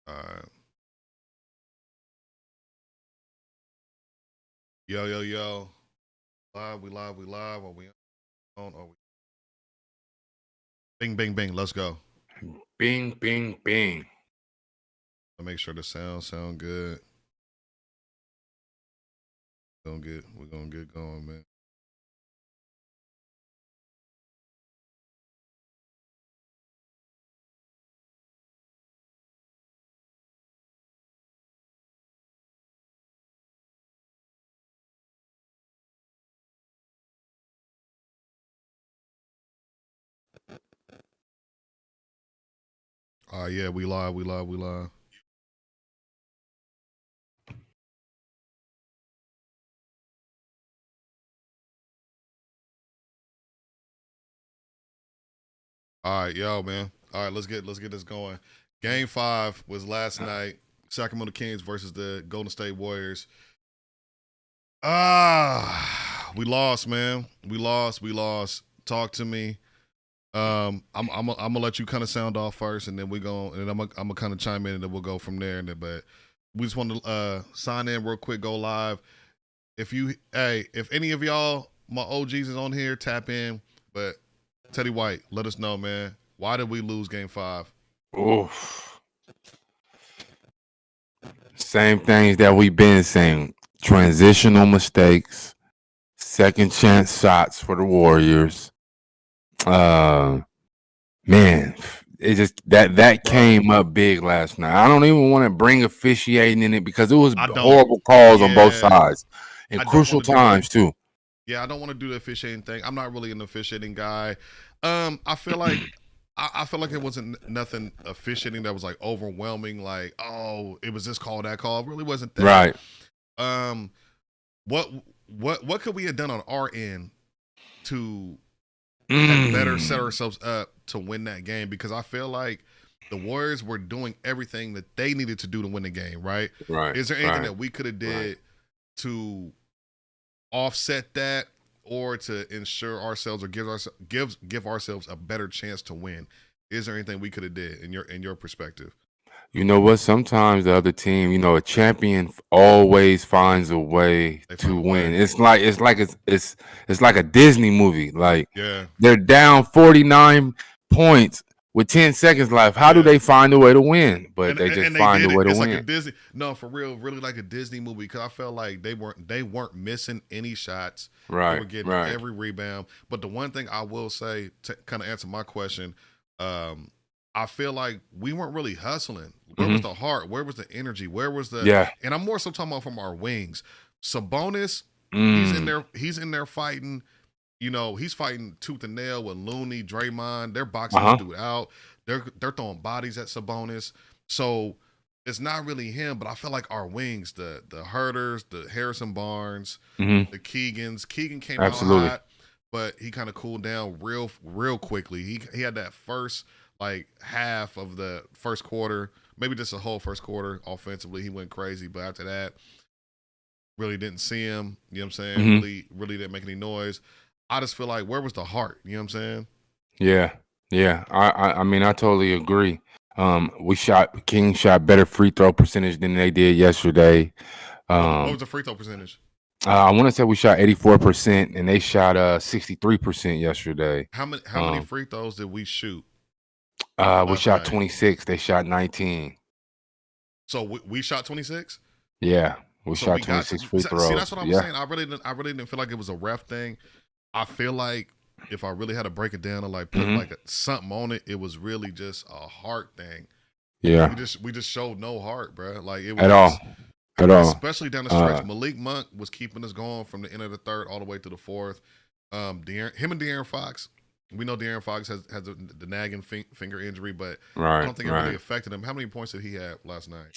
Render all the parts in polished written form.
All right. Yo, yo, yo. Live, we live, we live. Are we on? Are we? Bing, bing, bing. Let's go. Bing, bing, bing. I'll make sure the sound good. We're gonna get going, man. Yeah, we live, we live, we live. All right, yo, man. All right, let's get this going. Game 5 was last night. Sacramento Kings versus the Golden State Warriors. We lost, man. We lost. Talk to me. I'm gonna let you kind of sound off first, and then I'm gonna kind of chime in, and then we'll go from there. But we just want to sign in real quick, go live. If any of y'all, my OGs is on here, tap in. But Teddy White, let us know, man. Why did we lose Game 5? Oof. Same things that we've been saying. Transitional mistakes, second chance shots for the Warriors. Man, it just that came up big last night. I don't even want to bring officiating in it because it was horrible calls on both sides and crucial times too. Yeah, I don't want to do the officiating thing. I'm not really an officiating guy. I feel like it wasn't nothing officiating that was like overwhelming. Like, oh, it was this call, that call. It really wasn't that. Right. What could we have done on our end to have better set ourselves up to win that game? Because I feel like the Warriors were doing everything that they needed to do to win the game. Right. Right. Is there anything that we could have did to offset that, or to ensure ourselves, or give ourselves a better chance to win? Is there anything we could have did in your perspective? You know what? Sometimes the other team, a champion always finds a way to win. It's like a Disney movie. Like, they're down 49 points with 10 seconds left. How do they find a way to win? But they just find a way to win. Like a Disney, no, for real, really like a Disney movie. Because I felt like they weren't missing any shots. Right. They were getting every rebound. But the one thing I will say to kind of answer my question, I feel like we weren't really hustling. Where was the heart? Where was the energy? Where was the? Yeah. And I'm more so talking about from our wings. Sabonis, he's in there fighting. He's fighting tooth and nail with Looney, Draymond. They're boxing this dude out. They're throwing bodies at Sabonis. So it's not really him, but I feel like our wings, the Hurters, the Harrison Barnes, the Keegans. Keegan came out hot, but he kind of cooled down real quickly. He had that first half of the first quarter, maybe just the whole first quarter offensively. He went crazy, but after that, really didn't see him. You know what I'm saying? Really didn't make any noise. I just feel like, where was the heart? You know what I'm saying? Yeah. I mean, I totally agree. King shot better free throw percentage than they did yesterday. What was the free throw percentage? I want to say we shot 84%, and they shot 63% yesterday. How many free throws did we shoot? We shot 26. They shot 19. So we shot 26? Yeah, we shot 26 free throws. See, that's what I'm saying. I really didn't feel like it was a ref thing. I feel like if I really had to break it down and put something on it, it was really just a heart thing. Yeah, we just showed no heart, bro. Like, it was at all. Especially down the stretch. Malik Monk was keeping us going from the end of the third all the way to the fourth. Him and De'Aaron Fox. We know De'Aaron Fox has the nagging finger injury, but I don't think it really affected him. How many points did he have last night?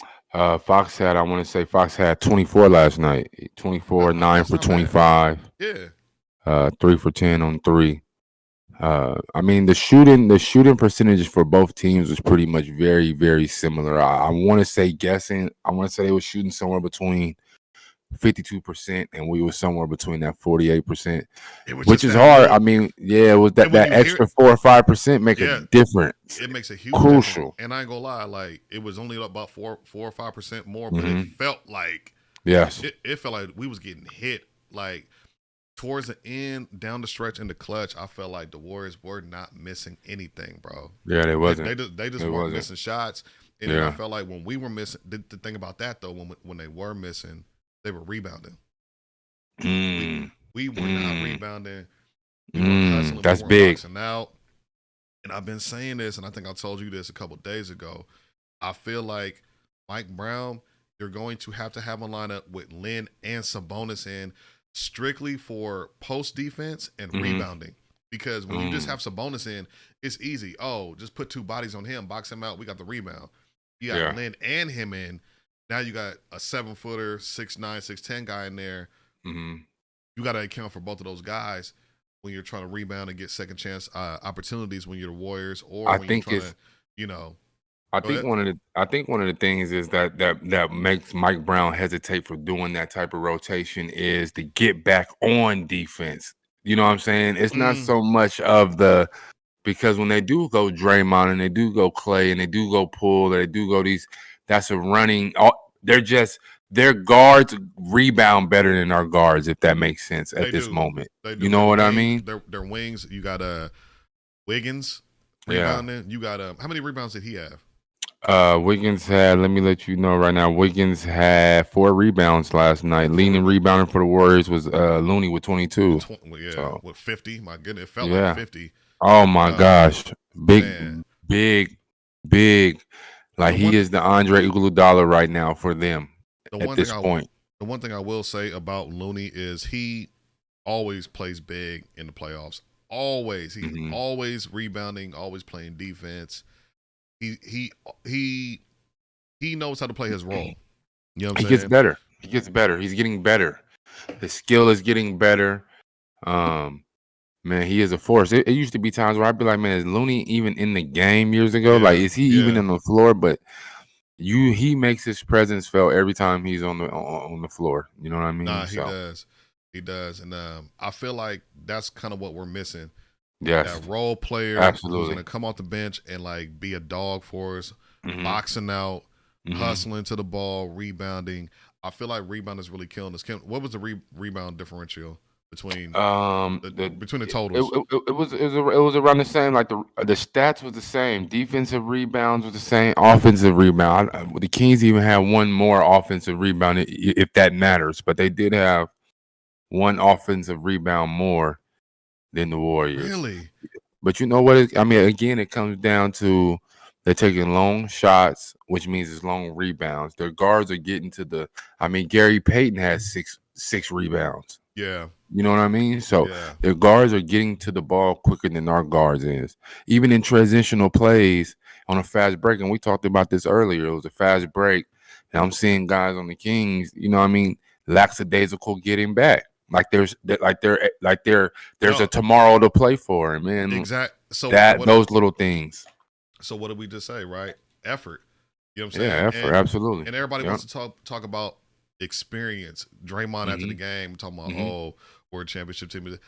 Fox had 24 last night. 24, 9 for 25. Yeah. 3 for 10 on 3. I mean, the shooting percentages for both teams was pretty much very, very similar. I want to say they were shooting somewhere between 52%, and we were somewhere between that 48%, which is that hard. little, I mean, yeah, it was that extra 4 or 5% make a difference. It makes a huge crucial difference. And I ain't gonna lie, like it was only about 4 or 5% more, but it felt like it felt like we was getting hit. Like towards the end, down the stretch in the clutch, I felt like the Warriors were not missing anything, bro. Yeah, they wasn't. They just weren't missing shots. And then I felt like when we were missing, the thing about that though, when they were missing, they were rebounding. We were not rebounding. We weren't hustling. That's we weren't big. boxing out. And I've been saying this, and I think I told you this a couple of days ago. I feel like Mike Brown, you're going to have a lineup with Lynn and Sabonis in strictly for post defense and rebounding. Because when you just have Sabonis in, it's easy. Oh, just put 2 bodies on him, box him out. We got the rebound. You got Lynn and him in. Now you got a 7-footer, 6'9", 6'10" guy in there. You got to account for both of those guys when you're trying to rebound and get second chance opportunities when you're the Warriors, or when you're trying to, you know. I think one of the things is that makes Mike Brown hesitate for doing that type of rotation is to get back on defense. You know what I'm saying? It's not so much of because when they do go Draymond and they do go Clay and they do go Poole, or they do go that's a running. Their guards rebound better than our guards, if that makes sense at this moment. You know what I mean? Their wings. You got Wiggins rebounding. You got how many rebounds did he have? Wiggins had. Let me let you know right now. Wiggins had 4 rebounds last night. Leading rebounding for the Warriors was Looney with 22. With 50. My goodness, it felt like 50. Oh my gosh, big. Like he is the Andre Iguodala right now for them. At this point, the one thing I will say about Looney is he always plays big in the playoffs. Always, he's always rebounding, always playing defense. He knows how to play his role. You know what I'm saying? Gets better. He gets better. He's getting better. His skill is getting better. Man, he is a force. It used to be times where I'd be like, man, is Looney even in the game years ago? Like, is he even on the floor? But he makes his presence felt every time he's on the floor. You know what I mean? Nah, he does, and I feel like that's kind of what we're missing. Yes, that role player who's going to come off the bench and like be a dog for us, boxing out, hustling to the ball, rebounding. I feel like rebound is really killing us. What was the rebound differential between the totals? It was around the same. Like the stats was the same. Defensive rebounds was the same. Offensive rebound. The Kings even had one more offensive rebound, if that matters. But they did have one offensive rebound more than the Warriors. Really? But you know what? I mean, again, it comes down to they're taking long shots, which means it's long rebounds. Their guards are getting to Gary Payton has six rebounds. Yeah. You know what I mean? So their guards are getting to the ball quicker than our guards is. Even in transitional plays on a fast break, and we talked about this earlier, it was a fast break, and I'm seeing guys on the Kings, you know what I mean, lackadaisical getting back. Like there's a tomorrow to play for, man. Exactly. So those little things. So what did we just say, right? Effort. You know what I'm saying? Yeah, effort, absolutely. And everybody wants to talk about experience. Draymond after the game talking about we're a championship team.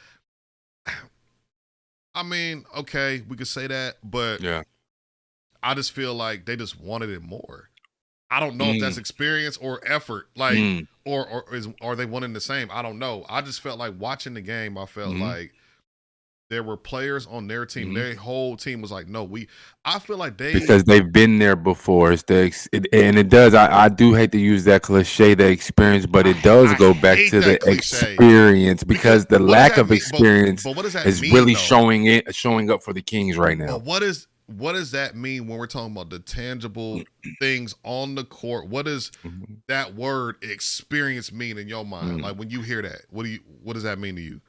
I mean, okay, we could say that, but I just feel like they just wanted it more. I don't know if that's experience or effort, like, or are they one and the same? I don't know. I just felt like watching the game. I felt like there were players on their team. Their whole team was like, no, I feel like because they've been there before. And it does. I do hate to use that cliche, the experience, but it does go back to the experience because the lack of experience but what does that is mean, really though? showing up for the Kings right now. But what does that mean when we're talking about the tangible things on the court? What does that word experience mean in your mind? Like when you hear that, what does that mean to you?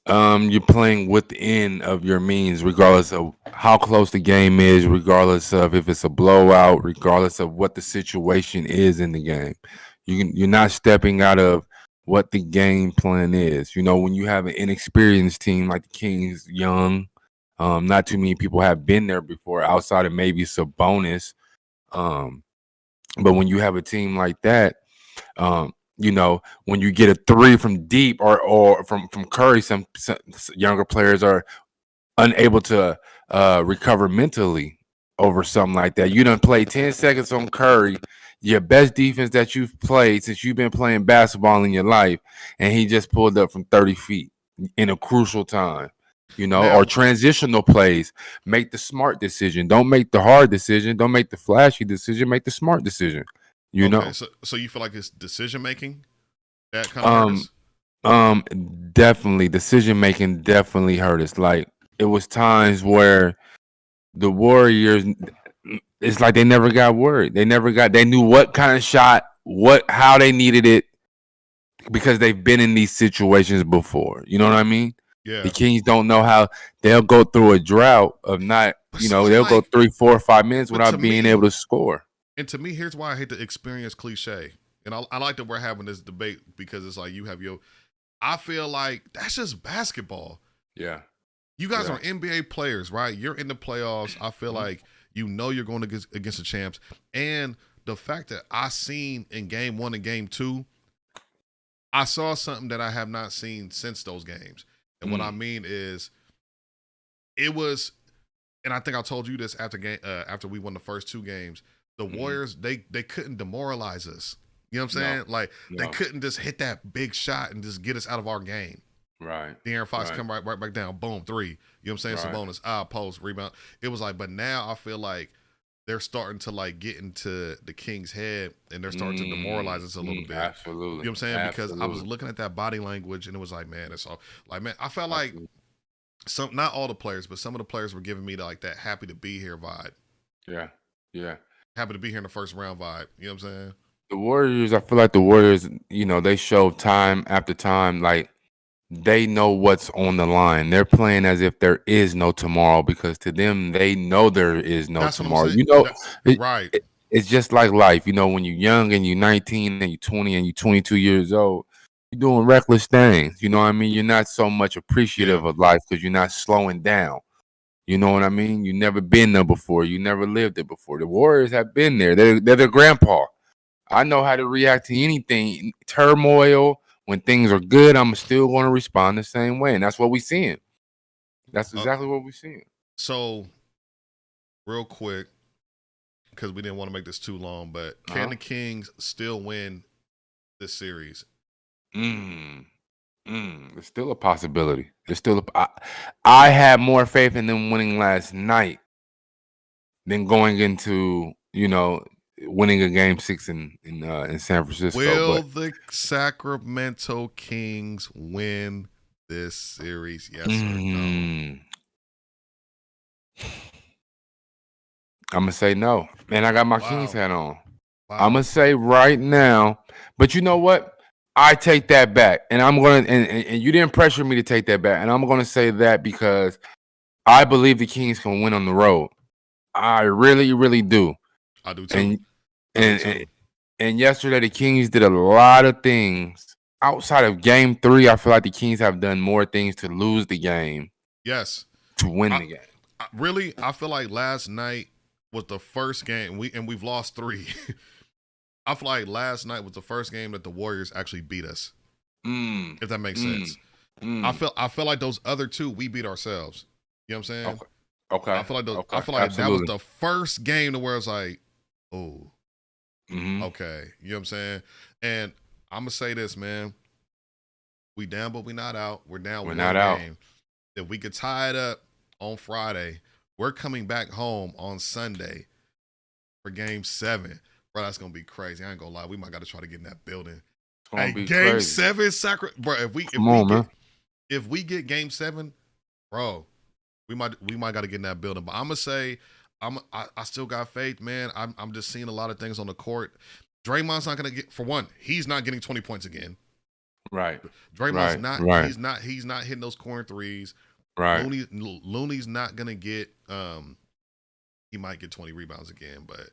You're playing within of your means, regardless of how close the game is, regardless of if it's a blowout, regardless of what the situation is in the game. You're not stepping out of what the game plan is. You know, when you have an inexperienced team like the Kings, young, not too many people have been there before outside of maybe Sabonis. But when you have a team like that, when you get a three from deep or from Curry, some younger players are unable to recover mentally over something like that. You done play 10 seconds on Curry, your best defense that you've played since you've been playing basketball in your life, and he just pulled up from 30 feet in a crucial time. Or Now, transitional plays. Make the smart decision. Don't make the hard decision. Don't make the flashy decision. Make the smart decision. okay, so you feel like it's decision making that kind of hurt Um, us? definitely decision making definitely hurt us. Like it was times where the Warriors, it's like they never got word. They knew what kind of shot, how they needed it because they've been in these situations before. You know what I mean? Yeah. The Kings don't know how they'll go through a drought of not, they'll go 3, 4, 5 minutes without being able to score. And to me, here's why I hate the experience cliche. And I like that we're having this debate because it's like you have I feel like that's just basketball. Yeah. You guys are NBA players, right? You're in the playoffs. I feel like you're going against the champs. And the fact that I seen in game 1 and game 2, I saw something that I have not seen since those games. And what I mean is it was, and I think I told you this after we won the first 2 games, the Warriors, they couldn't demoralize us. You know what I'm saying? Like they couldn't just hit that big shot and just get us out of our game. Right. De'Aaron Fox come right back down. Boom, 3. You know what I'm saying? Right. Sabonis, post, rebound. It was like, but now I feel like they're starting to like get into the Kings' head and they're starting to demoralize us a little bit. Absolutely. You know what I'm saying? Because I was looking at that body language and it was like, man, it's all like, man, I felt like not all the players, but some of the players were giving me like that happy to be here vibe. Yeah. Yeah. Happy to be here in the first round vibe. You know what I'm saying? The Warriors, I feel like the Warriors, they show time after time, like they know what's on the line. They're playing as if there is no tomorrow because to them, they know there is no tomorrow. Right. It's just like life. When you're young and you're 19 and you're 20 and you're 22 years old, you're doing reckless things. You know what I mean? You're not so much appreciative of life because you're not slowing down. You know what I mean? You never been there before. You never lived it before. The Warriors have been there. They're their grandpa. I know how to react to anything, turmoil. When things are good, I'm still going to respond the same way. And that's what we're seeing. That's exactly what we're seeing. So, real quick, because we didn't want to make this too long, but can the Kings still win this series? It's still a possibility. There's still I had more faith in them winning last night than going into, winning a game 6 in San Francisco. Will the Sacramento Kings win this series? Yes or no? I'm gonna say no. Man, I got my Kings hat on. Wow. I'm gonna say right now, but you know what? I take that back, and I'm gonna and you didn't pressure me to take that back, and I'm gonna say that because I believe the Kings can win on the road. I really, really do. I do too. And yesterday the Kings did a lot of things outside of game 3. I feel like the Kings have done more things to lose the game. Yes. To win the game. I feel like last night was the first game we've lost 3. I feel like last night was the first game that the Warriors actually beat us. If that makes sense. I feel like those other 2 we beat ourselves. You know what I'm saying? Okay. I feel like that was the first game to where it's like, oh, okay. You know what I'm saying? And I'm gonna say this, man. We down, but we not out. We're down. We're not out. Game. If we could tie it up on Friday, we're coming back home on Sunday for game 7. Bro, that's gonna be crazy. I ain't gonna lie. We might got to try to get in that building. Hey, game crazy. 7, bro. If we get game 7, bro, we might got to get in that building. But I'm gonna say, I still got faith, man. I'm just seeing a lot of things on the court. Draymond's not gonna get, for one, he's not getting 20 points again. Right. Draymond's not. Right. He's not hitting those corner threes. Right. Looney's not gonna get. He might get 20 rebounds again, but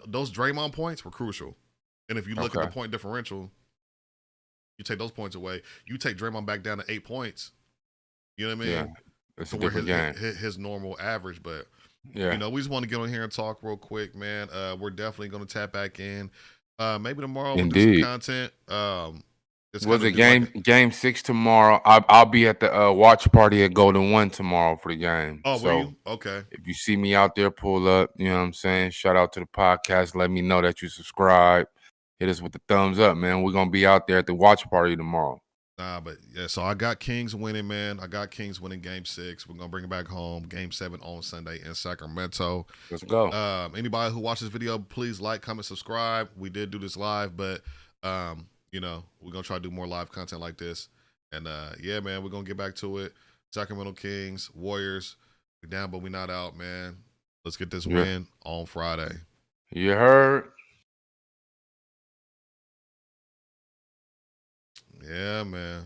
those Draymond points were crucial. And if you look at the point differential, you take those points away. You take Draymond back down to 8 points. You know what I mean? Yeah. It's a different game. His normal average, but yeah, we just want to get on here and talk real quick, man. We're definitely going to tap back in. Maybe tomorrow we'll do some Indeed. content. Just Was kind it of do like game 6 tomorrow? I'll be at the watch party at Golden One tomorrow for the game. Oh, so will you? Okay. if you see me out there, pull up. You know what I'm saying? Shout out to the podcast. Let me know that you subscribe. Hit us with the thumbs up, man. We're gonna be out there at the watch party tomorrow. Nah, but yeah, so I got Kings winning, man. I got Kings winning game 6. We're gonna bring it back home. Game 7 on Sunday in Sacramento. Let's go. Anybody who watches this video, please like, comment, subscribe. We did do this live, but you know, we're gonna try to do more live content like this. And yeah, man, we're gonna get back to it. Sacramento Kings, Warriors, we down, but we not out, man. Let's get this win on Friday. You heard? Yeah, man.